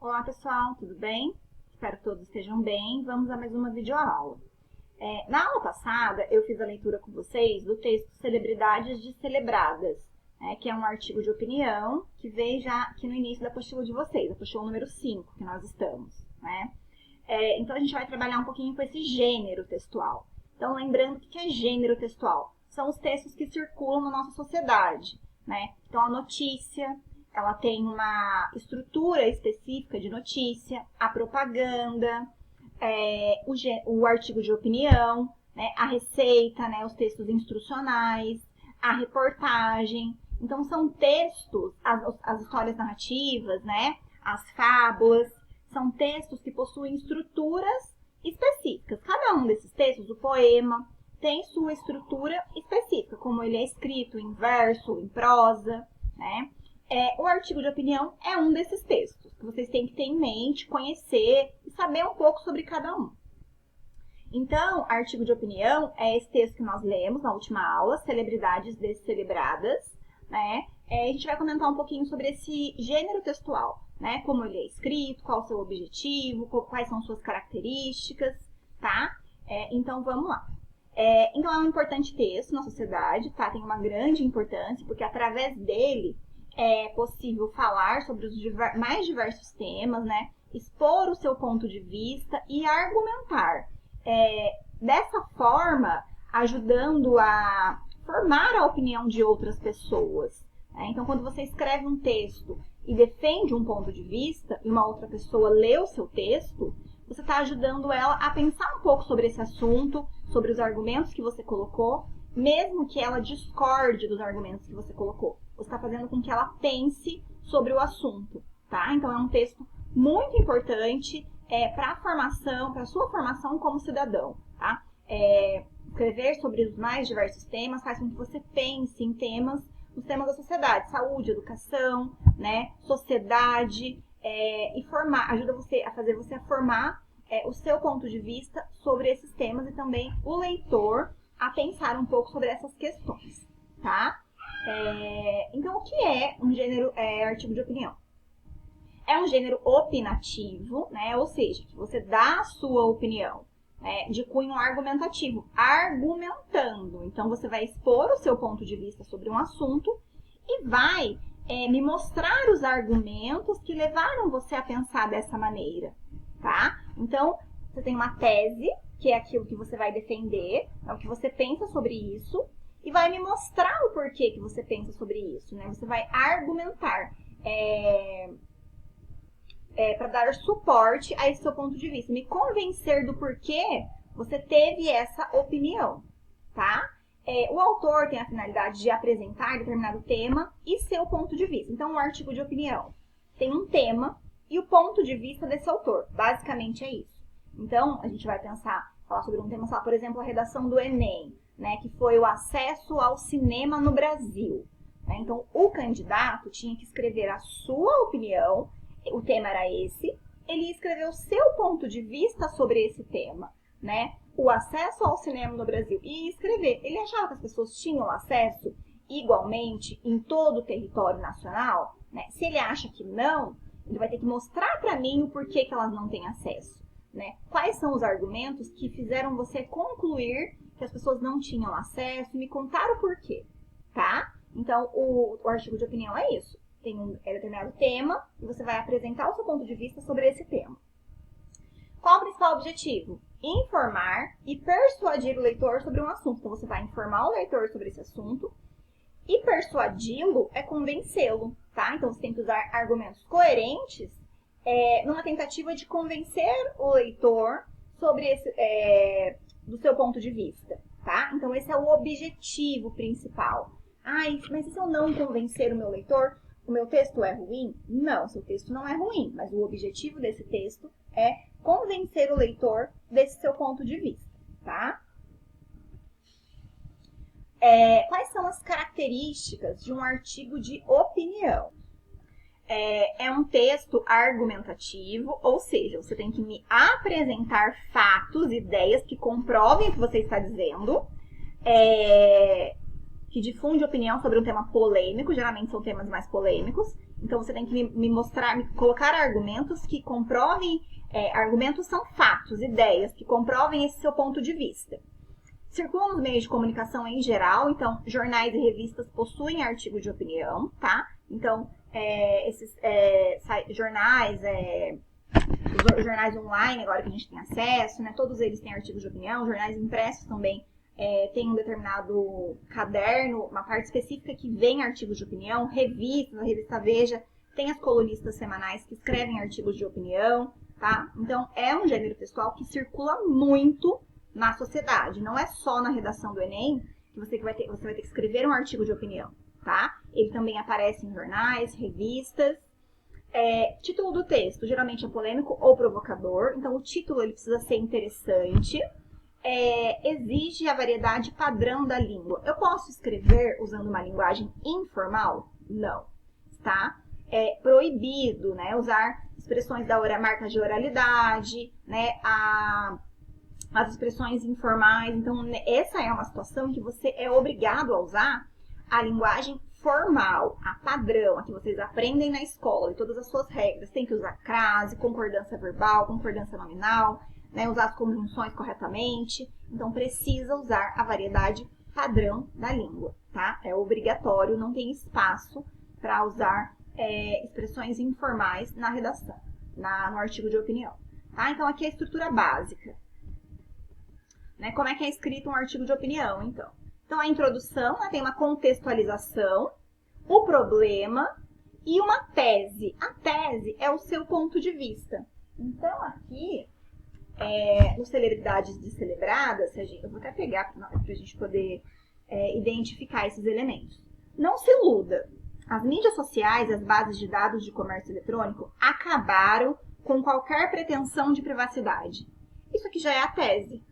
Olá pessoal, tudo bem? Espero que todos estejam bem. Vamos a mais uma videoaula. Na aula passada, eu fiz a leitura com vocês do texto Celebridades Descelebradas, que é um artigo de opinião que veio já aqui no início da apostila de vocês, a apostila número 5, que nós estamos. Então a gente vai trabalhar um pouquinho com esse gênero textual. Então lembrando o que é gênero textual? São os textos que circulam na nossa sociedade. Então a notícia, ela tem uma estrutura específica de notícia, a propaganda, o artigo de opinião, a receita, os textos instrucionais, a reportagem. Então, são textos, as histórias narrativas, as fábulas, são textos que possuem estruturas específicas. Cada um desses textos, o poema, tem sua estrutura específica, como ele é escrito em verso, em prosa, O artigo de opinião é um desses textos que vocês têm que ter em mente, conhecer e saber um pouco sobre cada um. Então, artigo de opinião é esse texto que nós lemos na última aula, Celebridades Descelebradas. A gente vai comentar um pouquinho sobre esse gênero textual, como ele é escrito, qual o seu objetivo, quais são suas características, tá? Então, vamos lá. Então, é um importante texto na sociedade, tá? Tem uma grande importância, porque através dele é possível falar sobre os mais diversos temas, expor o seu ponto de vista e argumentar. Dessa forma, ajudando a formar a opinião de outras pessoas. Então, quando você escreve um texto e defende um ponto de vista e uma outra pessoa lê o seu texto, você está ajudando ela a pensar um pouco sobre esse assunto, sobre os argumentos que você colocou, mesmo que ela discorde dos argumentos que você colocou. Você está fazendo com que ela pense sobre o assunto, tá? Então, é um texto muito importante para a formação, para a sua formação como cidadão, tá? Escrever sobre os mais diversos temas faz com que você pense em os temas da sociedade, saúde, educação, sociedade, e ajuda a fazer você formar o seu ponto de vista sobre esses temas e também o leitor a pensar um pouco sobre essas questões, tá? Então, o que é um gênero artigo de opinião? É um gênero opinativo, ou seja, que você dá a sua opinião, de cunho argumentativo, argumentando. Então, você vai expor o seu ponto de vista sobre um assunto e vai me mostrar os argumentos que levaram você a pensar dessa maneira, tá? Então, você tem uma tese, que é aquilo que você vai defender, é o que você pensa sobre isso, e vai me mostrar o porquê que você pensa sobre isso, Você vai argumentar para dar suporte a esse seu ponto de vista, me convencer do porquê você teve essa opinião, tá? O autor tem a finalidade de apresentar determinado tema e seu ponto de vista. Então, um artigo de opinião tem um tema e o ponto de vista desse autor. Basicamente é isso. Então, a gente vai falar sobre um tema, por exemplo, a redação do Enem, que foi o acesso ao cinema no Brasil. Então, o candidato tinha que escrever a sua opinião, o tema era esse, ele escreveu o seu ponto de vista sobre esse tema, o acesso ao cinema no Brasil, e escrever. Ele achava que as pessoas tinham acesso igualmente em todo o território nacional, Se ele acha que não, ele vai ter que mostrar para mim o porquê que elas não têm acesso, Quais são os argumentos que fizeram você concluir que as pessoas não tinham acesso e me contar o porquê, tá? Então, o artigo de opinião é isso. Tem um determinado tema e você vai apresentar o seu ponto de vista sobre esse tema. Qual o principal objetivo? Informar e persuadir o leitor sobre um assunto. Então, você vai informar o leitor sobre esse assunto e persuadi-lo é convencê-lo, tá? Então, você tem que usar argumentos coerentes numa tentativa de convencer o leitor sobre do seu ponto de vista, tá? Então, esse é o objetivo principal. Mas e se eu não convencer o meu leitor, o meu texto é ruim? Não, seu texto não é ruim, mas o objetivo desse texto é convencer o leitor desse seu ponto de vista, tá? Quais são as características de um artigo de opinião? É um texto argumentativo, ou seja, você tem que me apresentar fatos, ideias que comprovem o que você está dizendo. que difunde opinião sobre um tema polêmico, geralmente são temas mais polêmicos. Então você tem que me mostrar, me colocar argumentos que comprovem, argumentos são fatos, ideias que comprovem esse seu ponto de vista. Circulam nos meios de comunicação em geral, então jornais e revistas possuem artigos de opinião, tá? Então esses jornais, os jornais online agora que a gente tem acesso, né? Todos eles têm artigos de opinião, jornais impressos também tem um determinado caderno, uma parte específica que vem artigos de opinião, revistas, a revista Veja tem as colunistas semanais que escrevem artigos de opinião, tá? Então é um gênero textual que circula muito na sociedade, não é só na redação do Enem que você vai ter que escrever um artigo de opinião, tá? Ele também aparece em jornais, revistas. Título do texto, geralmente é polêmico ou provocador, então o título ele precisa ser interessante. Exige a variedade padrão da língua. Eu posso escrever usando uma linguagem informal? Não, tá? É proibido, né, usar expressões marcas de oralidade, né, as expressões informais. Então, essa é uma situação que você é obrigado a usar a linguagem formal, a padrão, a que vocês aprendem na escola, e todas as suas regras. Tem que usar crase, concordância verbal, concordância nominal, né, usar as conjunções corretamente. Então, precisa usar a variedade padrão da língua, tá? É obrigatório, não tem espaço para usar expressões informais na redação, no artigo de opinião, tá? Então, aqui é a estrutura básica. Né? Como é que é escrito um artigo de opinião, então? Então, a introdução, tem uma contextualização, o problema e uma tese. A tese é o seu ponto de vista. Então, aqui, no Celebridades Descelebradas, eu vou até pegar para a gente poder identificar esses elementos. Não se iluda. As mídias sociais e as bases de dados de comércio eletrônico acabaram com qualquer pretensão de privacidade. Isso aqui já é a tese.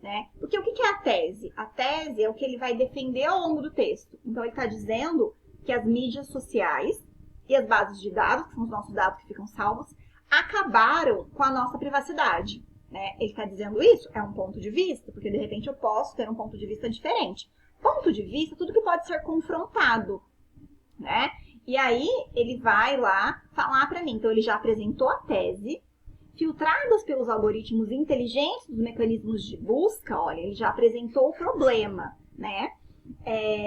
Né? Porque o que é a tese? A tese é o que ele vai defender ao longo do texto. Então, ele está dizendo que as mídias sociais e as bases de dados, que são os nossos dados que ficam salvos, acabaram com a nossa privacidade. Né? Ele está dizendo isso? É um ponto de vista, porque de repente eu posso ter um ponto de vista diferente. Ponto de vista, tudo que pode ser confrontado. Né? E aí, ele vai lá falar para mim. Então, ele já apresentou a tese. Filtradas pelos algoritmos inteligentes dos mecanismos de busca, olha, ele já apresentou o problema, né?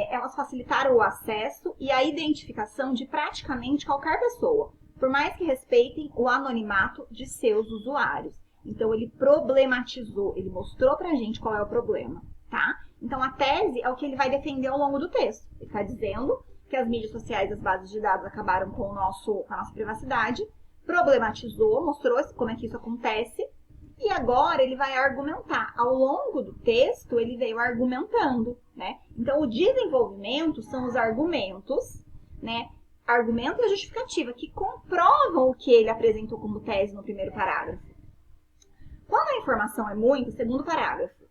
Elas facilitaram o acesso e a identificação de praticamente qualquer pessoa, por mais que respeitem o anonimato de seus usuários. Então, ele problematizou, ele mostrou pra gente qual é o problema, tá? Então, a tese é o que ele vai defender ao longo do texto. Ele está dizendo que as mídias sociais e as bases de dados acabaram com a nossa privacidade, problematizou, mostrou como é que isso acontece, e agora ele vai argumentar. Ao longo do texto, ele veio argumentando, né? Então, o desenvolvimento são os argumentos, né? Argumento e a justificativa, que comprovam o que ele apresentou como tese no primeiro parágrafo. Quando a informação é muita, segundo parágrafo,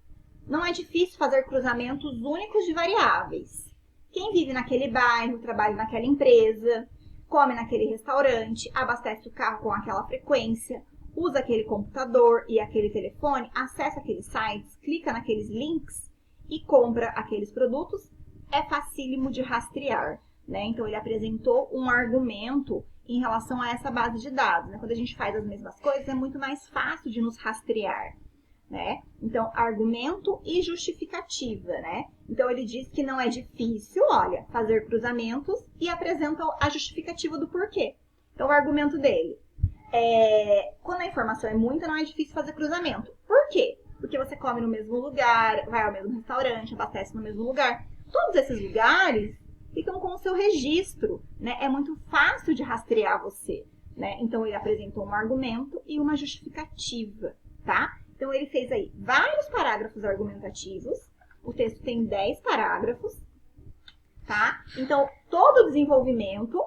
não é difícil fazer cruzamentos únicos de variáveis. Quem vive naquele bairro, trabalha naquela empresa, come naquele restaurante, abastece o carro com aquela frequência, usa aquele computador e aquele telefone, acessa aqueles sites, clica naqueles links e compra aqueles produtos, é facílimo de rastrear, né? Então, ele apresentou um argumento em relação a essa base de dados, né? Quando a gente faz as mesmas coisas, é muito mais fácil de nos rastrear, né? Então, argumento e justificativa, né? Então, ele diz que não é difícil, olha, fazer cruzamentos e apresenta a justificativa do porquê. Então, o argumento dele quando a informação é muita, não é difícil fazer cruzamento. Por quê? Porque você come no mesmo lugar, vai ao mesmo restaurante, abastece no mesmo lugar. Todos esses lugares ficam com o seu registro, né? É muito fácil de rastrear você, né? Então, ele apresentou um argumento e uma justificativa, tá? Então, ele fez aí vários parágrafos argumentativos. O texto tem 10 parágrafos, tá? Então, todo o desenvolvimento,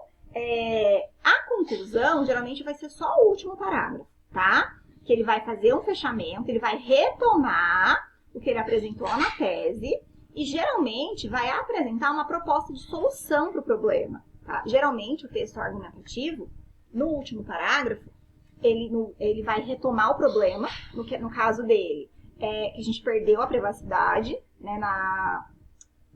a conclusão, geralmente vai ser só o último parágrafo, tá? Que ele vai fazer um fechamento, ele vai retomar o que ele apresentou na tese e, geralmente, vai apresentar uma proposta de solução para o problema, tá? Geralmente, o texto argumentativo, no último parágrafo, ele vai retomar o problema, no caso dele, que a gente perdeu a privacidade, né,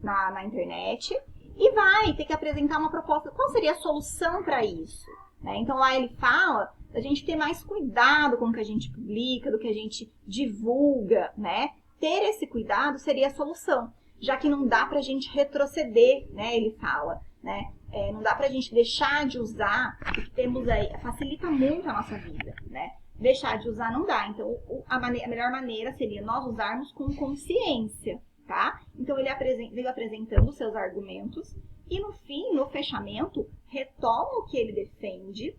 na internet e vai ter que apresentar uma proposta. Qual seria a solução para isso? Né? Então lá ele fala da gente ter mais cuidado com o que a gente publica, do que a gente divulga, né? Ter esse cuidado seria a solução, já que não dá para a gente retroceder, né? Ele fala, né? Não dá para a gente deixar de usar o que temos aí, facilita muito a nossa vida, né? Deixar de usar não dá, então a melhor maneira seria nós usarmos com consciência, tá? Então ele veio apresentando os seus argumentos e no fim, no fechamento, retoma o que ele defende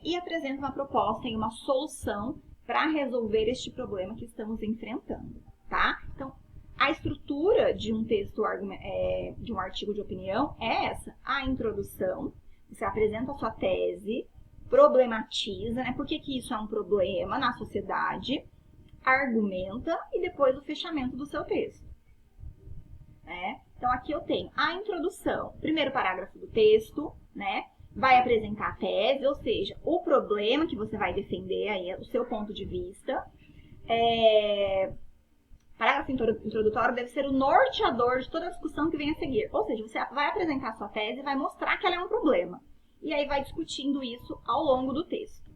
e apresenta uma proposta e uma solução para resolver este problema que estamos enfrentando, tá? Então, a estrutura de um texto, de um artigo de opinião é essa, a introdução, você apresenta a sua tese, problematiza, né? Por que isso é um problema na sociedade, argumenta e depois o fechamento do seu texto, né? Então, aqui eu tenho a introdução, primeiro parágrafo do texto, né? Vai apresentar a tese, ou seja, o problema que você vai defender, aí, o seu ponto de vista. Parágrafo introdutório deve ser o norteador de toda a discussão que vem a seguir. Ou seja, você vai apresentar a sua tese e vai mostrar que ela é um problema. E aí vai discutindo isso ao longo do texto,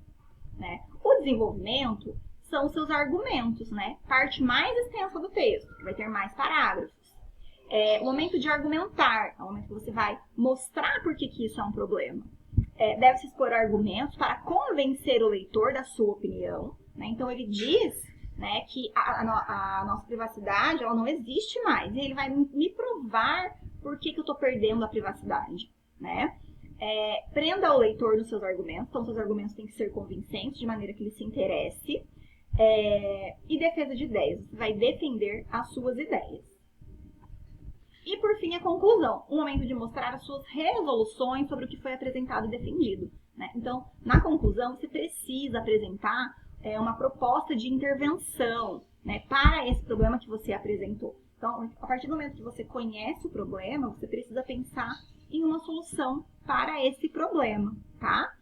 né? O desenvolvimento são os seus argumentos, né? Parte mais extensa do texto, que vai ter mais parágrafos. O momento de argumentar, é o momento que você vai mostrar por que isso é um problema. Deve-se expor argumentos para convencer o leitor da sua opinião, né? Então ele diz, né, que a nossa privacidade ela não existe mais. E ele vai me provar por que eu estou perdendo a privacidade, né? Prenda o leitor nos seus argumentos. Então, seus argumentos têm que ser convincentes, de maneira que ele se interesse. E defesa de ideias. Você vai defender as suas ideias. E, por fim, a conclusão. O momento de mostrar as suas resoluções sobre o que foi apresentado e defendido, né? Então, na conclusão, você precisa apresentar uma proposta de intervenção, né, para esse problema que você apresentou. Então, a partir do momento que você conhece o problema, você precisa pensar em uma solução para esse problema, tá?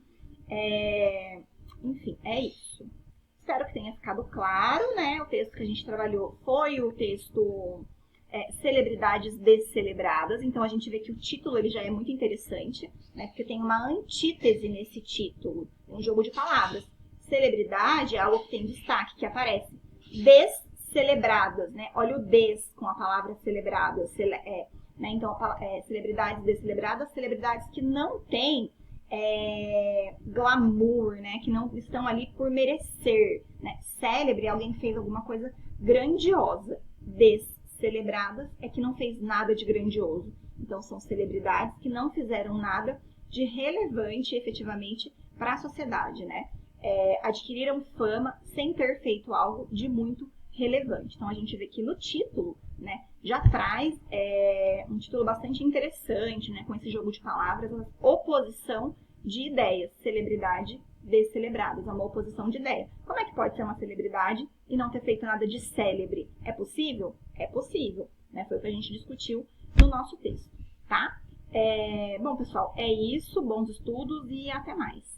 Enfim, é isso. Espero que tenha ficado claro, né? O texto que a gente trabalhou foi o texto Celebridades Descelebradas. Então, a gente vê que o título ele já é muito interessante, né? Porque tem uma antítese nesse título, um jogo de palavras. Celebridade é algo que tem destaque, que aparece. Descelebradas, né? Olha o des com a palavra celebradas. Né? Então, celebridades descelebradas, celebridades que não têm glamour, né? Que não estão ali por merecer. Né? Célebre é alguém que fez alguma coisa grandiosa. Descelebradas é que não fez nada de grandioso. Então, são celebridades que não fizeram nada de relevante efetivamente para a sociedade, né? Adquiriram fama sem ter feito algo de muito relevante. Então, a gente vê que no título, né, já traz um título bastante interessante, né, com esse jogo de palavras, oposição de ideias, celebridade descelebradas, uma oposição de ideia. Como é que pode ser uma celebridade e não ter feito nada de célebre? É possível? É possível, né? Foi o que a gente discutiu no nosso texto, tá? Bom, pessoal, é isso, bons estudos e até mais.